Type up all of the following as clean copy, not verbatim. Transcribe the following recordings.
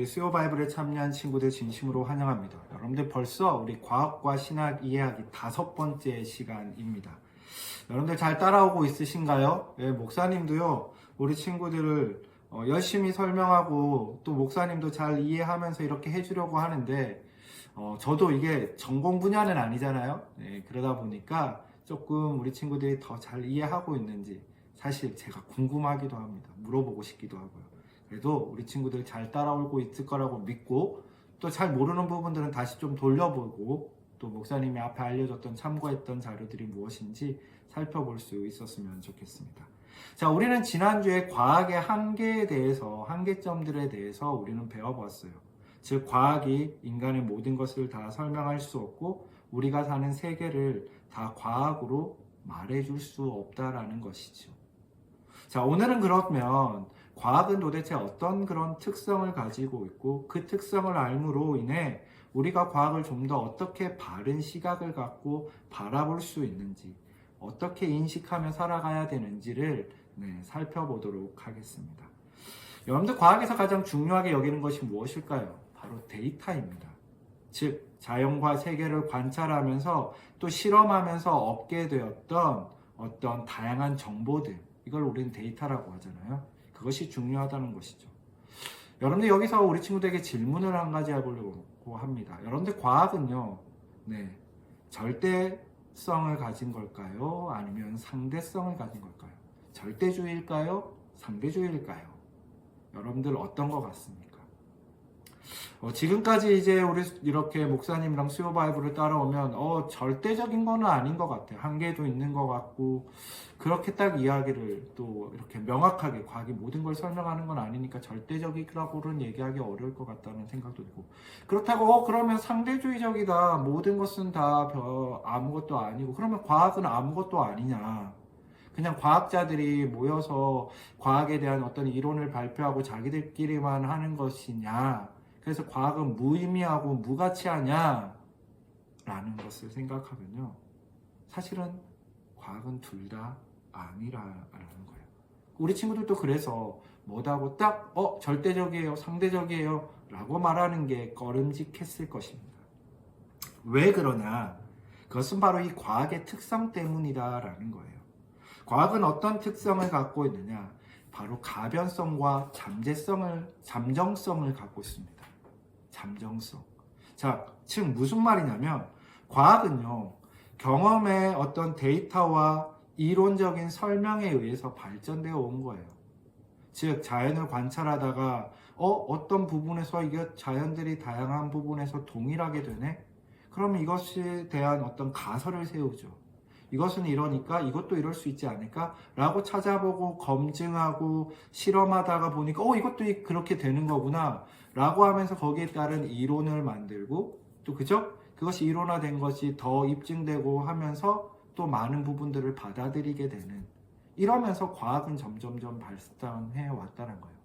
수요 바이블에 참여한 친구들 진심으로 환영합니다. 여러분들 벌써 우리 과학과 신학 이해하기 5번째 시간입니다. 여러분들 잘 따라오고 있으신가요? 예, 목사님도요, 우리 친구들을 열심히 설명하고 또 목사님도 잘 이해하면서 이렇게 해주려고 하는데 저도 이게 전공 분야는 아니잖아요. 예, 그러다 보니까 조금 우리 친구들이 더 잘 이해하고 있는지 사실 제가 궁금하기도 합니다. 물어보고 싶기도 하고요. 그래도 우리 친구들 잘 따라오고 있을 거라고 믿고 또 잘 모르는 부분들은 다시 좀 돌려보고 또 목사님이 앞에 알려줬던 참고했던 자료들이 무엇인지 살펴볼 수 있었으면 좋겠습니다. 자, 우리는 지난주에 과학의 한계에 대해서, 한계점들에 대해서 우리는 배워봤어요. 즉, 과학이 인간의 모든 것을 다 설명할 수 없고 우리가 사는 세계를 다 과학으로 말해줄 수 없다라는 것이죠. 자, 오늘은 그러면 과학은 도대체 어떤 그런 특성을 가지고 있고 그 특성을 알므로 인해 우리가 과학을 좀 더 어떻게 바른 시각을 갖고 바라볼 수 있는지, 어떻게 인식하며 살아가야 되는지를 살펴보도록 하겠습니다. 여러분들 과학에서 가장 중요하게 여기는 것이 무엇일까요? 바로 데이터입니다. 즉, 자연과 세계를 관찰하면서 또 실험하면서 얻게 되었던 어떤 다양한 정보들, 이걸 우리는 데이터라고 하잖아요. 그것이 중요하다는 것이죠. 여러분들 여기서 우리 친구들에게 질문을 한 가지 해보려고 합니다. 여러분들 과학은요, 절대성을 가진 걸까요? 아니면 상대성을 가진 걸까요? 절대주의일까요? 상대주의일까요? 여러분들 어떤 것 같습니까? 지금까지 이제 우리 이렇게 목사님이랑 수요 바이블을 따라오면 절대적인 거는 아닌 것 같아요. 한계도 있는 것 같고 그렇게 딱 이야기를 또 이렇게 명확하게 과학이 모든 걸 설명하는 건 아니니까 절대적이라고는 얘기하기 어려울 것 같다는 생각도 들고, 그렇다고 그러면 상대주의적이다, 모든 것은 다 아무것도 아니고, 그러면 과학은 아무것도 아니냐, 그냥 과학자들이 모여서 과학에 대한 어떤 이론을 발표하고 자기들끼리만 하는 것이냐, 그래서 과학은 무의미하고 무가치하냐 라는 것을 생각하면요, 사실은 과학은 둘 다 아니라는 거예요. 우리 친구들도 그래서 뭐다고 딱 절대적이에요, 상대적이에요 라고 말하는 게 꺼림직했을 것입니다. 왜 그러냐? 그것은 바로 이 과학의 특성 때문이다 라는 거예요. 과학은 어떤 특성을 갖고 있느냐? 바로 가변성과 잠정성을 갖고 있습니다. 잠정성. 자, 즉 무슨 말이냐면, 과학은요, 경험의 어떤 데이터와 이론적인 설명에 의해서 발전되어 온 거예요. 즉, 자연을 관찰하다가 어떤 부분에서 이게 자연들이 다양한 부분에서 동일하게 되네? 그러면 이것에 대한 어떤 가설을 세우죠. 이것은 이러니까 이것도 이럴 수 있지 않을까? 라고 찾아보고 검증하고 실험하다가 보니까 이것도 그렇게 되는 거구나 라고 하면서 거기에 따른 이론을 만들고, 또 그것이 이론화된 것이 더 입증되고 하면서 또 많은 부분들을 받아들이게 되는, 이러면서 과학은 점점점 발전해 왔다는 거예요.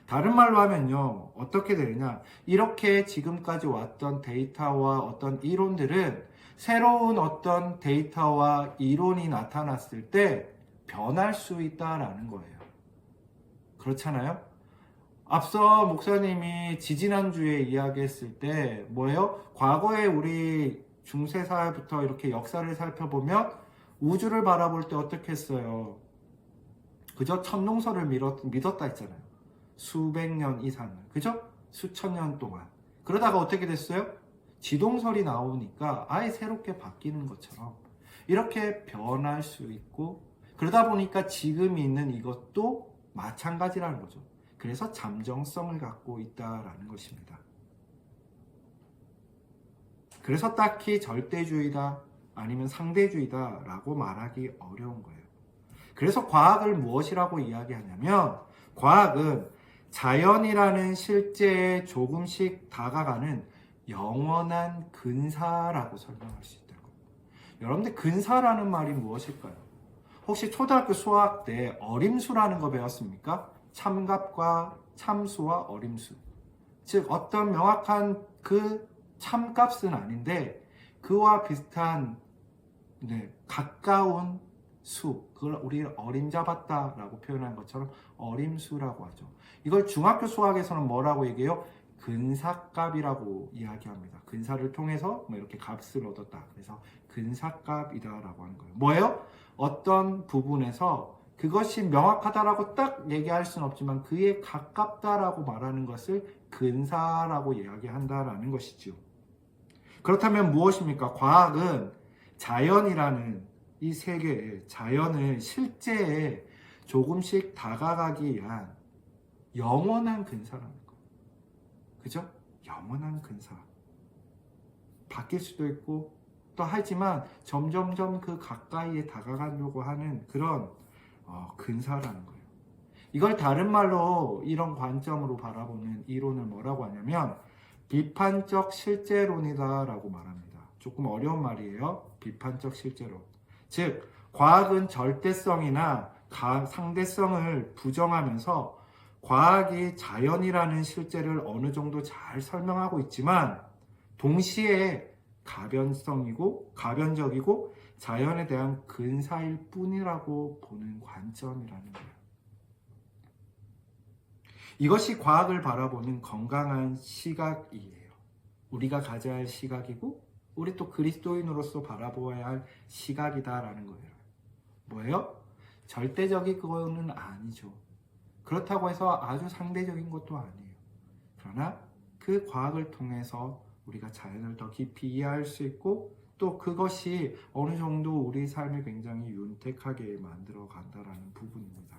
다른 말로 하면요, 어떻게 되느냐, 이렇게 지금까지 왔던 데이터와 어떤 이론들은 새로운 어떤 데이터와 이론이 나타났을 때 변할 수 있다라는 거예요. 그렇잖아요? 앞서 목사님이 지지난주에 이야기했을 때 뭐예요? 과거에 우리 중세사회부터 이렇게 역사를 살펴보면 우주를 바라볼 때 어떻게 했어요? 그저 천동설을 믿었다 했잖아요. 수백 년 이상을. 수천 년 동안. 그러다가 어떻게 됐어요? 지동설이 나오니까 아예 새롭게 바뀌는 것처럼 이렇게 변할 수 있고, 그러다 보니까 지금 있는 이것도 마찬가지라는 거죠. 그래서 잠정성을 갖고 있다라는 것입니다. 그래서 딱히 절대주의다 아니면 상대주의다 라고 말하기 어려운 거예요. 그래서 과학을 무엇이라고 이야기하냐면, 과학은 자연이라는 실제에 조금씩 다가가는 영원한 근사라고 설명할 수 있다는 겁니다. 여러분들, 근사라는 말이 무엇일까요? 혹시 초등학교 수학 때 어림수라는 거 배웠습니까? 참값과 참수와 어림수. 즉, 어떤 명확한 그 참값은 아닌데 그와 비슷한 가까운 수, 그걸 우리가 어림잡았다라고 표현한 것처럼 어림수라고 하죠. 이걸 중학교 수학에서는 뭐라고 얘기해요? 근사값이라고 이야기합니다. 근사를 통해서 뭐 이렇게 값을 얻었다. 그래서 근사값이다라고 하는 거예요. 뭐예요? 어떤 부분에서 그것이 명확하다라고 딱 얘기할 수는 없지만 그에 가깝다라고 말하는 것을 근사라고 이야기한다라는 것이죠. 그렇다면 무엇입니까? 과학은 자연이라는 이 세계에 자연을 실제에 조금씩 다가가기 위한 영원한 근사라는 거. 그죠? 영원한 근사. 바뀔 수도 있고 또 하지만 점점점 그 가까이에 다가가려고 하는 그런 근사라는 거예요. 이걸 다른 말로 이런 관점으로 바라보는 이론을 뭐라고 하냐면 비판적 실제론이다라고 말합니다. 조금 어려운 말이에요. 비판적 실제론. 즉 과학은 절대성이나 상대성을 부정하면서 과학이 자연이라는 실제를 어느 정도 잘 설명하고 있지만 동시에 가변적이고 자연에 대한 근사일 뿐이라고 보는 관점이라는 거예요. 이것이 과학을 바라보는 건강한 시각이에요. 우리가 가져야 할 시각이고 우리 또 그리스도인으로서 바라보아야 할 시각이다라는 거예요. 뭐예요? 절대적인 거는 아니죠. 그렇다고 해서 아주 상대적인 것도 아니에요. 그러나 그 과학을 통해서 우리가 자연을 더 깊이 이해할 수 있고 또 그것이 어느 정도 우리 삶을 굉장히 윤택하게 만들어 간다라는 부분입니다.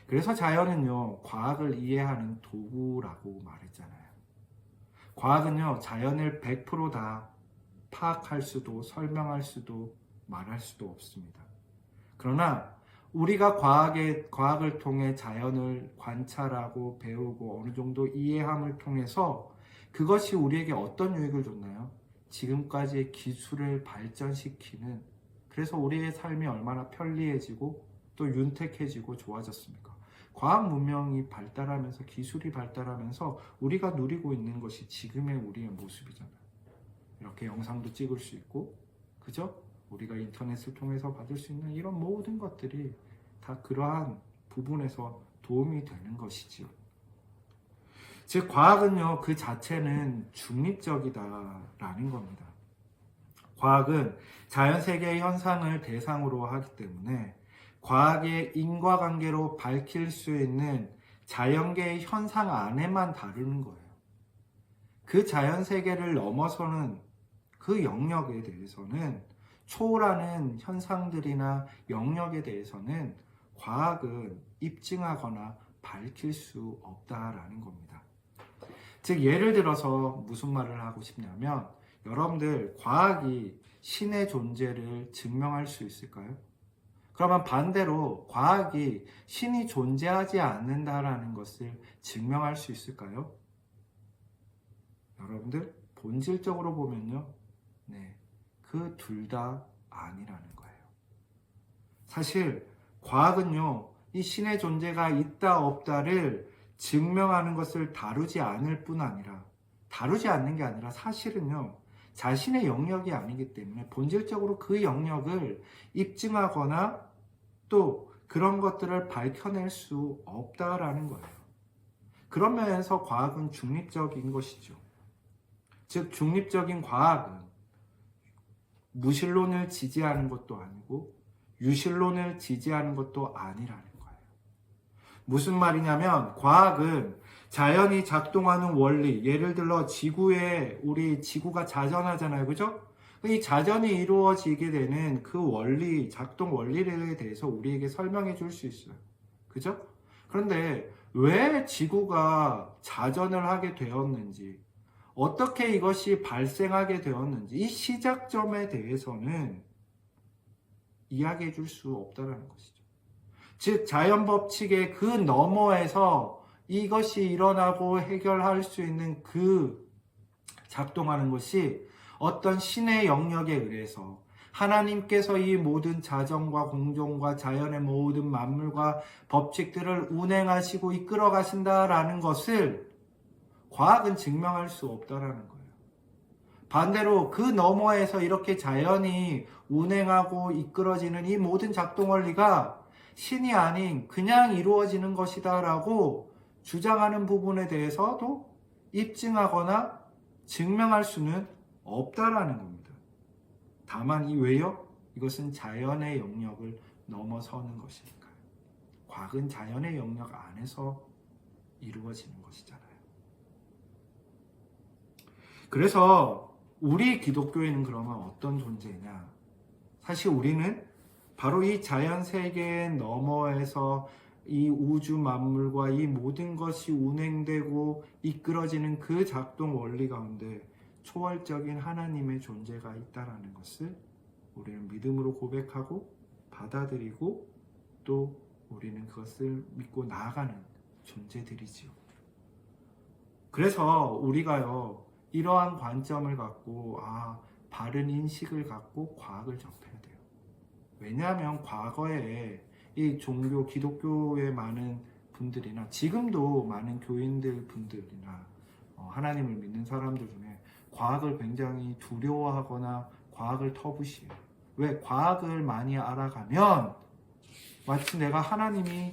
그래서 자연은요, 과학을 이해하는 도구라고 말했잖아요. 과학은요, 자연을 100% 다 파악할 수도 설명할 수도 말할 수도 없습니다. 그러나 우리가 과학을 통해 자연을 관찰하고 배우고 어느 정도 이해함을 통해서 그것이 우리에게 어떤 유익을 줬나요? 지금까지의 기술을 발전시키는, 그래서 우리의 삶이 얼마나 편리해지고 또 윤택해지고 좋아졌습니까? 과학 문명이 발달하면서 기술이 발달하면서 우리가 누리고 있는 것이 지금의 우리의 모습이잖아요. 이렇게 영상도 찍을 수 있고, 그죠? 우리가 인터넷을 통해서 받을 수 있는 이런 모든 것들이 다 그러한 부분에서 도움이 되는 것이지요. 즉 과학은요, 그 자체는 중립적이다라는 겁니다. 과학은 자연 세계의 현상을 대상으로 하기 때문에 과학의 인과관계로 밝힐 수 있는 자연계의 현상 안에만 다루는 거예요. 그 자연 세계를 넘어서는 그 영역에 대해서는, 초월하는 현상들이나 영역에 대해서는 과학은 입증하거나 밝힐 수 없다라는 겁니다. 즉 예를 들어서 무슨 말을 하고 싶냐면, 여러분들 과학이 신의 존재를 증명할 수 있을까요? 그러면 반대로 과학이 신이 존재하지 않는다라는 것을 증명할 수 있을까요? 여러분들 본질적으로 보면요, 그 둘 다 아니라는 거예요. 사실 과학은요, 이 신의 존재가 있다 없다를 증명하는 것을 다루지 않을 뿐 아니라, 다루지 않는 게 아니라 사실은요, 자신의 영역이 아니기 때문에 본질적으로 그 영역을 입증하거나 또 그런 것들을 밝혀낼 수 없다라는 거예요. 그런 면에서 과학은 중립적인 것이죠. 즉 중립적인 과학은 무신론을 지지하는 것도 아니고 유신론을 지지하는 것도 아니라는 거예요. 무슨 말이냐면, 과학은 자연이 작동하는 원리, 예를 들어 우리 지구가 자전하잖아요. 그죠? 이 자전이 이루어지게 되는 그 원리, 작동 원리에 대해서 우리에게 설명해 줄 수 있어요. 그죠? 그런데 왜 지구가 자전을 하게 되었는지, 어떻게 이것이 발생하게 되었는지, 이 시작점에 대해서는 이야기해 줄 수 없다는 것이죠. 즉 자연 법칙의 그 너머에서 이것이 일어나고 해결할 수 있는 그 작동하는 것이 어떤 신의 영역에 의해서 하나님께서 이 모든 자정과 공정과 자연의 모든 만물과 법칙들을 운행하시고 이끌어 가신다라는 것을 과학은 증명할 수 없다라는 거예요. 반대로 그 너머에서 이렇게 자연이 운행하고 이끌어지는 이 모든 작동 원리가 신이 아닌 그냥 이루어지는 것이다라고 주장하는 부분에 대해서도 입증하거나 증명할 수는 없다라는 겁니다. 다만 이 왜요? 이것은 자연의 영역을 넘어서는 것이니까요. 과학은 자연의 영역 안에서 이루어지는 것이잖아요. 그래서 우리 기독교에는 그러면 어떤 존재냐? 사실 우리는 바로 이 자연 세계 너머에서 이 우주 만물과 이 모든 것이 운행되고 이끌어지는 그 작동 원리 가운데 초월적인 하나님의 존재가 있다라는 것을 우리는 믿음으로 고백하고 받아들이고 또 우리는 그것을 믿고 나아가는 존재들이지요. 그래서 우리가요, 이러한 관점을 갖고 바른 인식을 갖고 과학을 접해야 돼요. 왜냐하면 과거에 이 종교, 기독교의 많은 분들이나 지금도 많은 교인들 분들이나 하나님을 믿는 사람들 중에 과학을 굉장히 두려워하거나 과학을 터부시해요. 왜? 과학을 많이 알아가면 마치 내가 하나님이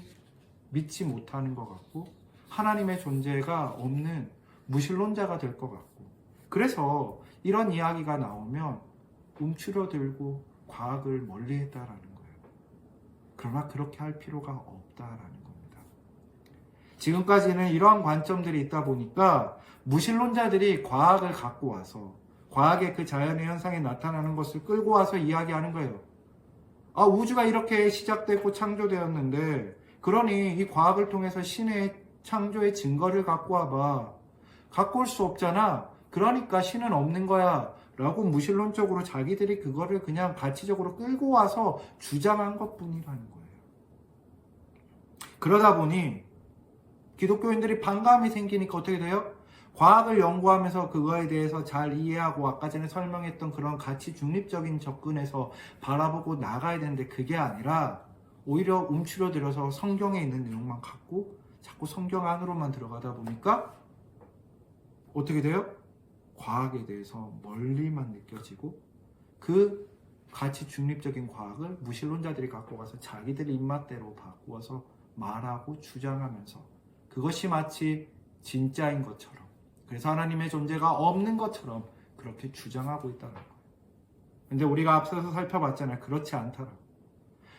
믿지 못하는 것 같고 하나님의 존재가 없는 무신론자가 될 것 같고, 그래서 이런 이야기가 나오면 움츠러들고 과학을 멀리했다라는 거예요. 그러나 그렇게 할 필요가 없다라는 겁니다. 지금까지는 이러한 관점들이 있다 보니까 무신론자들이 과학을 갖고 와서 과학의 그 자연의 현상에 나타나는 것을 끌고 와서 이야기하는 거예요. 우주가 이렇게 시작됐고 창조되었는데, 그러니 이 과학을 통해서 신의 창조의 증거를 갖고 와봐. 갖고 올 수 없잖아. 그러니까 신은 없는 거야. 라고 무신론적으로 자기들이 그거를 그냥 가치적으로 끌고 와서 주장한 것 뿐이라는 거예요. 그러다 보니 기독교인들이 반감이 생기니까 어떻게 돼요? 과학을 연구하면서 그거에 대해서 잘 이해하고 아까 전에 설명했던 그런 가치 중립적인 접근에서 바라보고 나가야 되는데, 그게 아니라 오히려 움츠러들어서 성경에 있는 내용만 갖고 자꾸 성경 안으로만 들어가다 보니까 어떻게 돼요? 과학에 대해서 멀리만 느껴지고 그 가치 중립적인 과학을 무신론자들이 갖고 가서 자기들 입맛대로 바꾸어서 말하고 주장하면서 그것이 마치 진짜인 것처럼, 그래서 하나님의 존재가 없는 것처럼 그렇게 주장하고 있다는 거예요. 근데 우리가 앞서서 살펴봤잖아요. 그렇지 않다라고.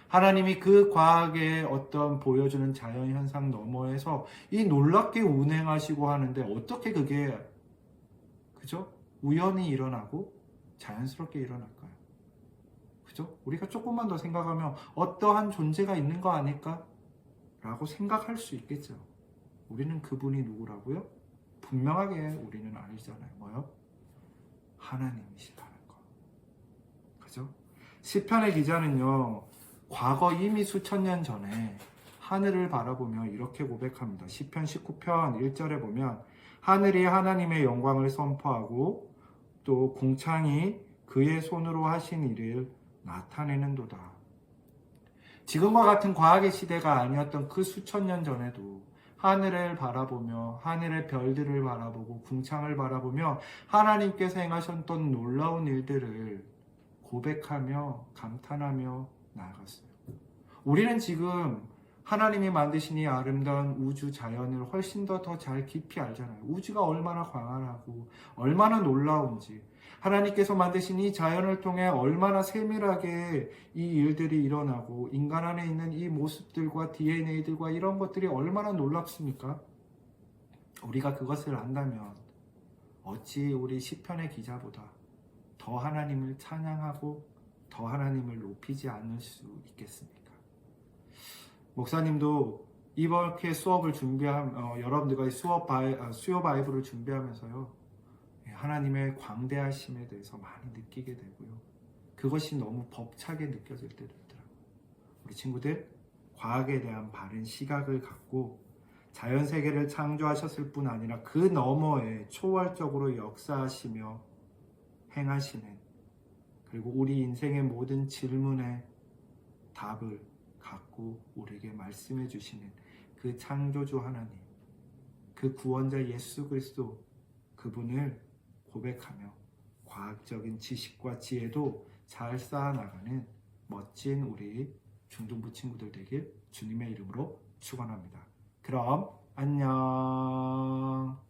하나님이 그 과학의 어떤 보여주는 자연현상 너머에서 이 놀랍게 운행하시고 하는데 어떻게 그게 그죠? 우연히 일어나고 자연스럽게 일어날까요? 그죠? 우리가 조금만 더 생각하면 어떠한 존재가 있는 거 아닐까? 라고 생각할 수 있겠죠. 우리는 그분이 누구라고요? 분명하게 우리는 알잖아요. 뭐요? 하나님이시라는 거. 그죠? 시편의 기자는요, 과거 이미 수천 년 전에 하늘을 바라보며 이렇게 고백합니다. 시편 19편 1절에 보면 하늘이 하나님의 영광을 선포하고 또 궁창이 그의 손으로 하신 일을 나타내는도다. 지금과 같은 과학의 시대가 아니었던 그 수천 년 전에도 하늘을 바라보며 하늘의 별들을 바라보고 궁창을 바라보며 하나님께서 행하셨던 놀라운 일들을 고백하며 감탄하며 나아갔어요. 우리는 지금 하나님이 만드신 이 아름다운 우주 자연을 훨씬 더 잘 깊이 알잖아요. 우주가 얼마나 광활하고 얼마나 놀라운지, 하나님께서 만드신 이 자연을 통해 얼마나 세밀하게 이 일들이 일어나고 인간 안에 있는 이 모습들과 DNA들과 이런 것들이 얼마나 놀랍습니까? 우리가 그것을 안다면 어찌 우리 시편의 기자보다 더 하나님을 찬양하고 더 하나님을 높이지 않을 수 있겠습니까? 목사님도 이렇게 수업을 여러분들과 수요 바이블을 준비하면서요, 하나님의 광대하심에 대해서 많이 느끼게 되고요. 그것이 너무 벅차게 느껴질 때도 있더라고요. 우리 친구들, 과학에 대한 바른 시각을 갖고 자연 세계를 창조하셨을 뿐 아니라 그 너머에 초월적으로 역사하시며 행하시는, 그리고 우리 인생의 모든 질문에 답을 갖고 우리에게 말씀해 주시는 그 창조주 하나님, 그 구원자 예수 그리스도, 그분을 고백하며 과학적인 지식과 지혜도 잘 쌓아나가는 멋진 우리 중등부 친구들 되길 주님의 이름으로 축원합니다. 그럼 안녕.